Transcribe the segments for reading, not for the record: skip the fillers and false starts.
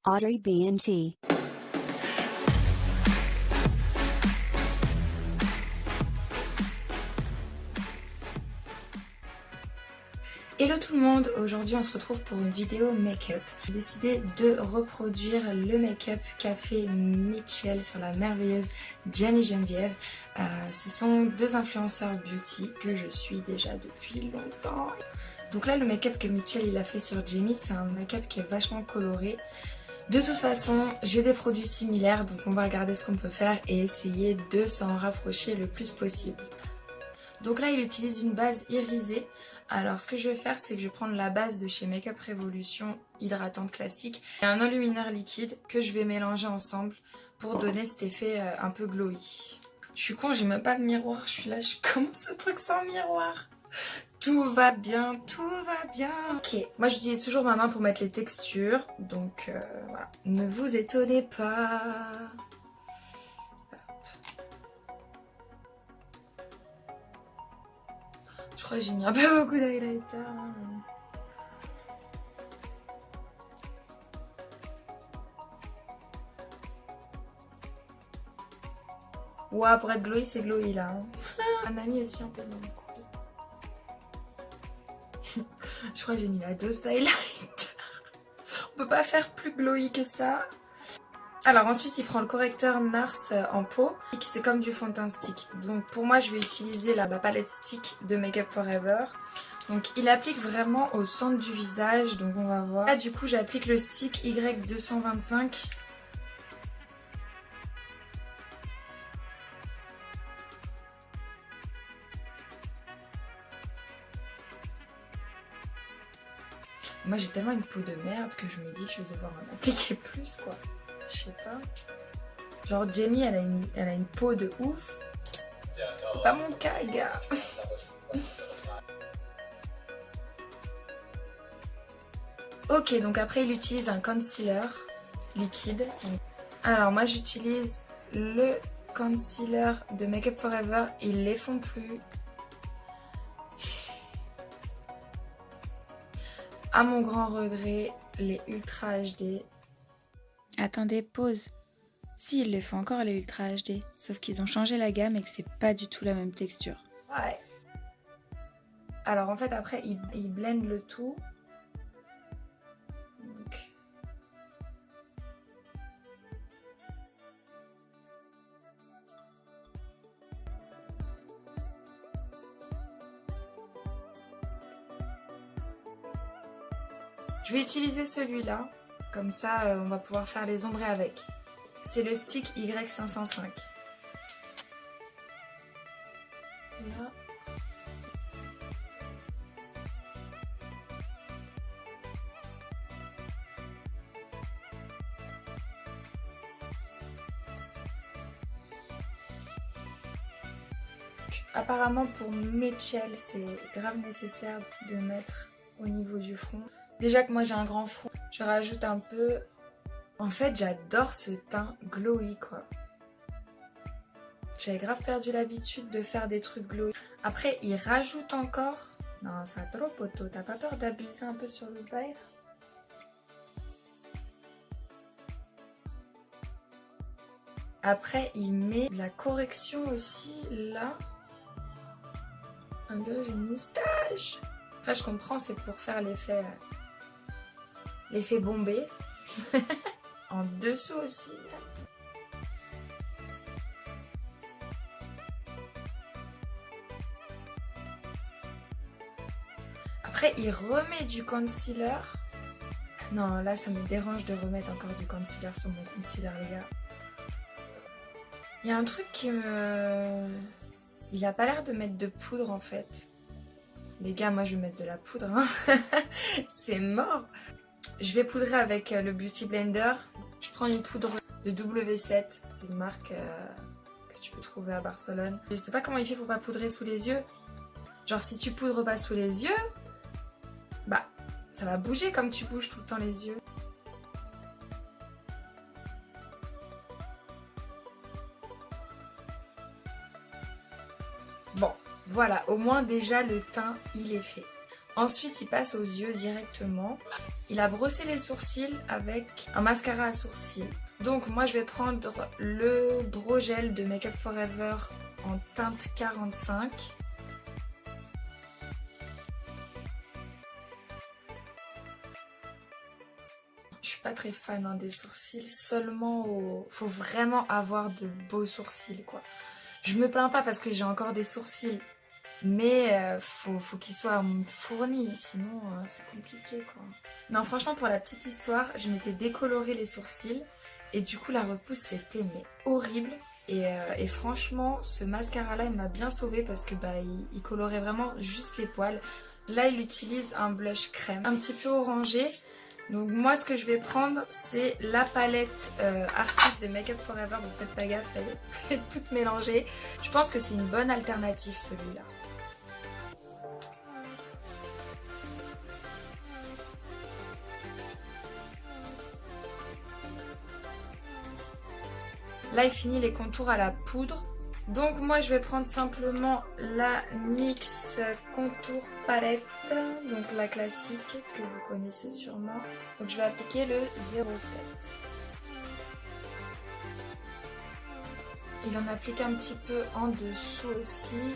Audrey B&T. Hello tout le monde, aujourd'hui on se retrouve pour une vidéo make-up. J'ai décidé de reproduire le make-up qu'a fait Mitchell sur la merveilleuse Jamie Geneviève. Ce sont deux influenceurs beauty que je suis déjà depuis longtemps. Donc là le make-up que Mitchell il a fait sur Jamie, c'est un make-up qui est vachement coloré. De toute façon, j'ai des produits similaires, donc on va regarder ce qu'on peut faire et essayer de s'en rapprocher le plus possible. Donc là il utilise une base irisée. Alors ce que je vais faire, c'est que je vais prendre la base de chez Makeup Revolution hydratante classique et un enlumineur liquide que je vais mélanger ensemble pour donner cet effet un peu glowy. Je suis con, j'ai même pas de miroir, je suis là, je commence ce truc sans miroir. Tout va bien, tout va bien. Ok, moi j'utilise toujours ma main pour mettre les textures, donc voilà. Ne vous étonnez pas. Je crois que j'ai mis un peu beaucoup d'highlighter là. Ouah, pour être glowy, c'est glowy là. Un ami aussi un peu dans le cou. Je crois que j'ai mis la dose d'highlighter. On peut pas faire plus glowy que ça. Alors ensuite il prend le correcteur NARS en pot, c'est comme du fond de teint stick. Donc pour moi je vais utiliser la palette stick de Make Up For Ever. Donc il applique vraiment au centre du visage, donc on va voir. Là du coup j'applique le stick Y225. Moi j'ai tellement une peau de merde que je me dis que je vais devoir en appliquer plus quoi. Je sais pas. Genre Jamie elle a une peau de ouf. C'est pas mon cas gars. Ok, donc après il utilise un concealer liquide. Alors moi j'utilise le concealer de Make Up For Ever, il les fond plus. À mon grand regret, les Ultra HD. Attendez, pause. Si, ils les font encore les Ultra HD, sauf qu'ils ont changé la gamme et que c'est pas du tout la même texture. Ouais. Alors en fait après ils blendent le tout. Donc... Je vais utiliser celui-là, comme ça on va pouvoir faire les ombres avec. C'est le stick Y505. Là. Apparemment pour Mitchell c'est grave nécessaire de mettre au niveau du front. Déjà que moi j'ai un grand front, je rajoute un peu. En fait j'adore ce teint glowy quoi. J'avais grave perdu l'habitude de faire des trucs glowy. Après il rajoute encore. Non ça trop poteau, t'as pas peur d'abuser un peu sur le bail? Après il met de la correction aussi là. On dirait j'ai une moustache. Après je comprends, c'est pour faire l'effet bombé. En dessous aussi. Après il remet du concealer. Non là ça me dérange de remettre encore du concealer sur mon concealer les gars. Il y a un truc qui me... Il a pas l'air de mettre de poudre en fait. Les gars, moi je vais mettre de la poudre. Hein. C'est mort. Je vais poudrer avec le Beauty Blender. Je prends une poudre de W7. C'est une marque que tu peux trouver à Barcelone. Je sais pas comment il fait pour pas poudrer sous les yeux. Genre si tu poudres pas sous les yeux, bah ça va bouger comme tu bouges tout le temps les yeux. Bon, voilà, au moins déjà le teint il est fait. Ensuite, il passe aux yeux directement. Il a brossé les sourcils avec un mascara à sourcils. Donc moi, je vais prendre le Brow Gel de Make Up For Ever en teinte 45. Je suis pas très fan hein, des sourcils, seulement faut vraiment avoir de beaux sourcils quoi. Je me plains pas parce que j'ai encore des sourcils, mais faut qu'ils soient fournis, sinon c'est compliqué quoi. Non franchement pour la petite histoire, je m'étais décoloré les sourcils et du coup la repousse c'était mais horrible. Et franchement ce mascara là il m'a bien sauvée parce que bah il colorait vraiment juste les poils. Là il utilise un blush crème un petit peu orangé. Donc moi ce que je vais prendre c'est la palette Artist de Make Up For Ever. Donc faites pas gaffe, elle est toute mélangée. Je pense que c'est une bonne alternative celui-là. Là il finit les contours à la poudre. Donc moi je vais prendre simplement la NYX Contour Palette, donc la classique que vous connaissez sûrement. Donc je vais appliquer le 07. Il en applique un petit peu en dessous aussi.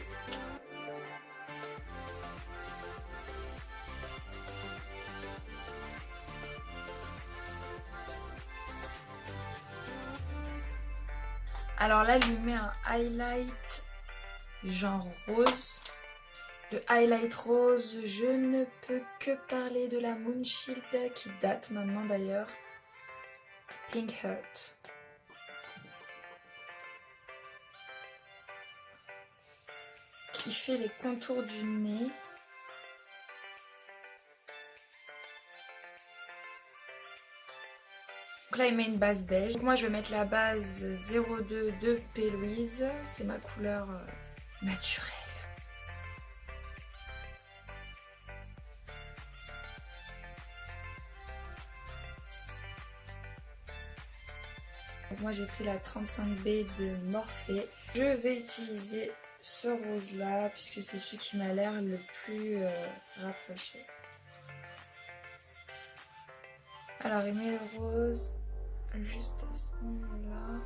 Alors là, il lui met un highlight genre rose. Le highlight rose, je ne peux que parler de la Moonshield qui date maintenant d'ailleurs. Pink Heart. Il fait les contours du nez. Donc là il met une base beige. Donc moi je vais mettre la base 02 de P. Louise. C'est ma couleur naturelle. Donc moi j'ai pris la 35B de Morphe. Je vais utiliser ce rose là puisque c'est celui qui m'a l'air le plus rapproché. Alors il met le rose juste à ce niveau-là.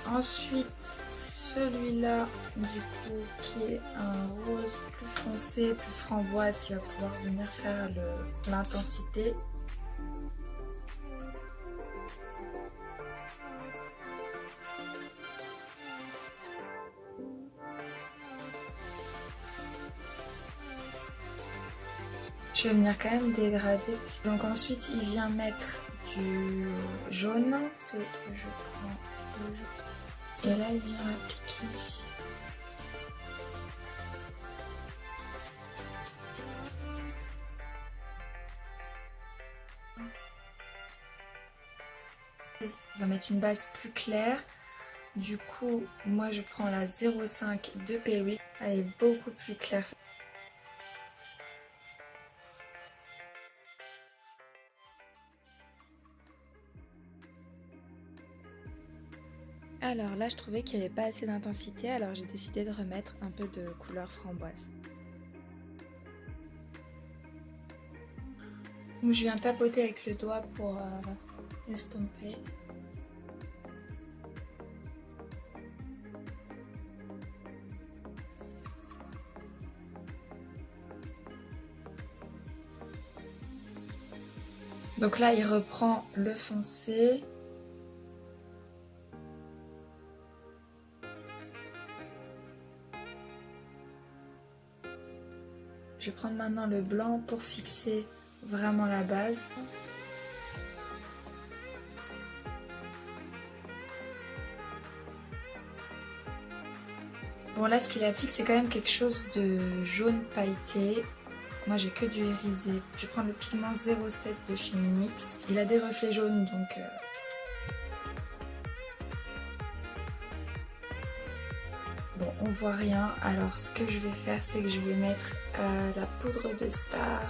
Ensuite celui-là du coup qui est un rose plus foncé, plus framboise qui va pouvoir venir faire l'intensité. Je vais venir quand même dégrader. Donc ensuite il vient mettre du jaune. Je prends le jaune. Et là il vient l'appliquer ici. Il va mettre une base plus claire. Du coup moi je prends la 05 de P8. Elle est beaucoup plus claire. Alors là je trouvais qu'il n'y avait pas assez d'intensité, alors j'ai décidé de remettre un peu de couleur framboise. Donc je viens tapoter avec le doigt pour estomper. Donc là il reprend le foncé. Je vais prendre maintenant le blanc pour fixer vraiment la base. Bon là ce qu'il applique c'est quand même quelque chose de jaune pailleté. Moi j'ai que du irisé. Je vais prendre le pigment 07 de chez NYX. Il a des reflets jaunes donc... Bon on voit rien. Alors ce que je vais faire, c'est que je vais mettre la poudre de Star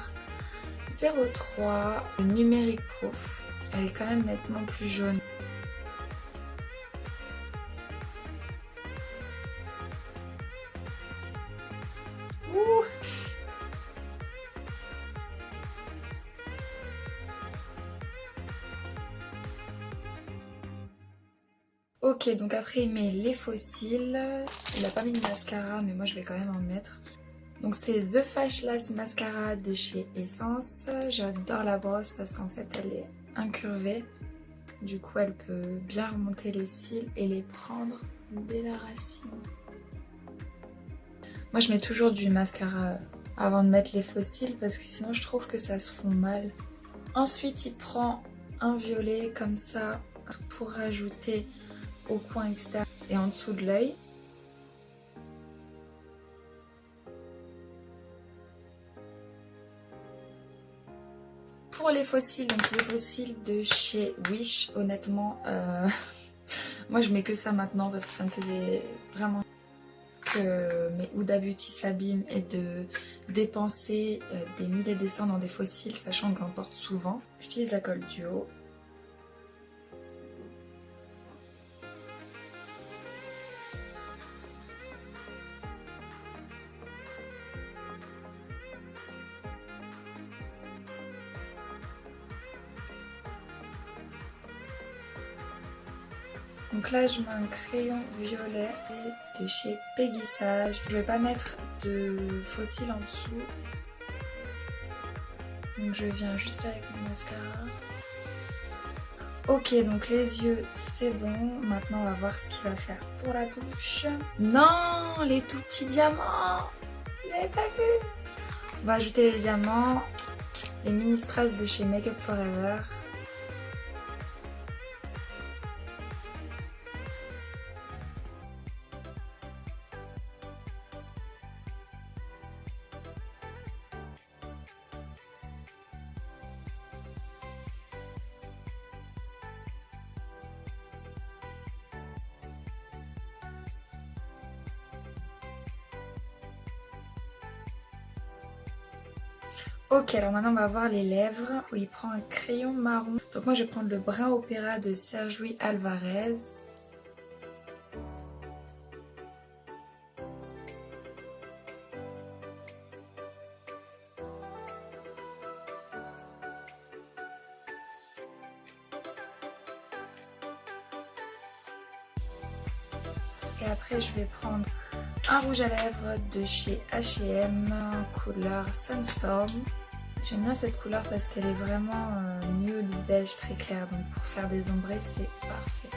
03 Numeric Proof. Elle est quand même nettement plus jaune. Ouh. Ok, donc après il met les fossiles. Il n'a pas mis de mascara, mais moi je vais quand même en mettre. Donc c'est The Fashless Mascara de chez Essence. J'adore la brosse parce qu'en fait elle est incurvée. Du coup elle peut bien remonter les cils et les prendre dès la racine. Moi je mets toujours du mascara avant de mettre les faux cils parce que sinon je trouve que ça se fond mal. Ensuite il prend un violet comme ça pour rajouter au coin externe et en dessous de l'œil. Pour les fossiles, donc c'est des fossiles de chez Wish. Honnêtement, moi je mets que ça maintenant parce que ça me faisait vraiment que mes Huda Beauty s'abîment et de dépenser des milliers de cents dans des fossiles, sachant que j'en porte souvent. J'utilise la colle duo. Donc là je mets un crayon violet et de chez Peggy Sage. Je vais pas mettre de faux cils en dessous. Donc je viens juste avec mon mascara. Ok, donc les yeux c'est bon. Maintenant on va voir ce qu'il va faire pour la bouche. Non, les tout petits diamants. Vous n'avez pas vu? On va ajouter les diamants. Les mini strass de chez Make Up Forever. Ok, alors maintenant on va voir les lèvres où il prend un crayon marron. Donc moi je vais prendre le brun opéra de Sergio Alvarez. Et après je vais prendre un rouge à lèvres de chez H&M, couleur Sunstorm. J'aime bien cette couleur parce qu'elle est vraiment nude beige très clair, donc pour faire des ombrés c'est parfait.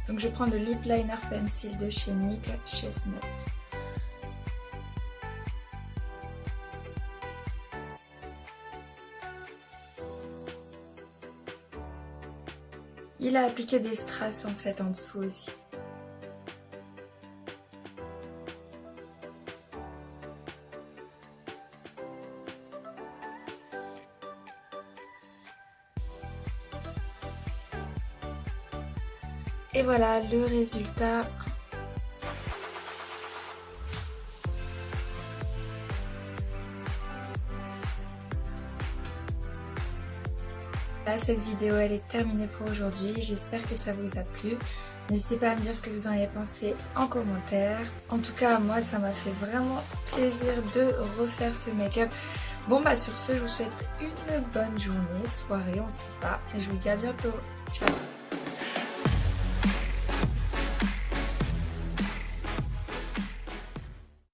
Donc je prends le lip liner pencil de chez NYX Chestnut. Il a appliqué des strass en fait en dessous aussi. Et voilà le résultat. Là, cette vidéo elle est terminée pour aujourd'hui. J'espère que ça vous a plu. N'hésitez pas à me dire ce que vous en avez pensé en commentaire. En tout cas, moi ça m'a fait vraiment plaisir de refaire ce make-up. Bon bah sur ce, je vous souhaite une bonne journée, soirée, on sait pas. Et je vous dis à bientôt. Ciao.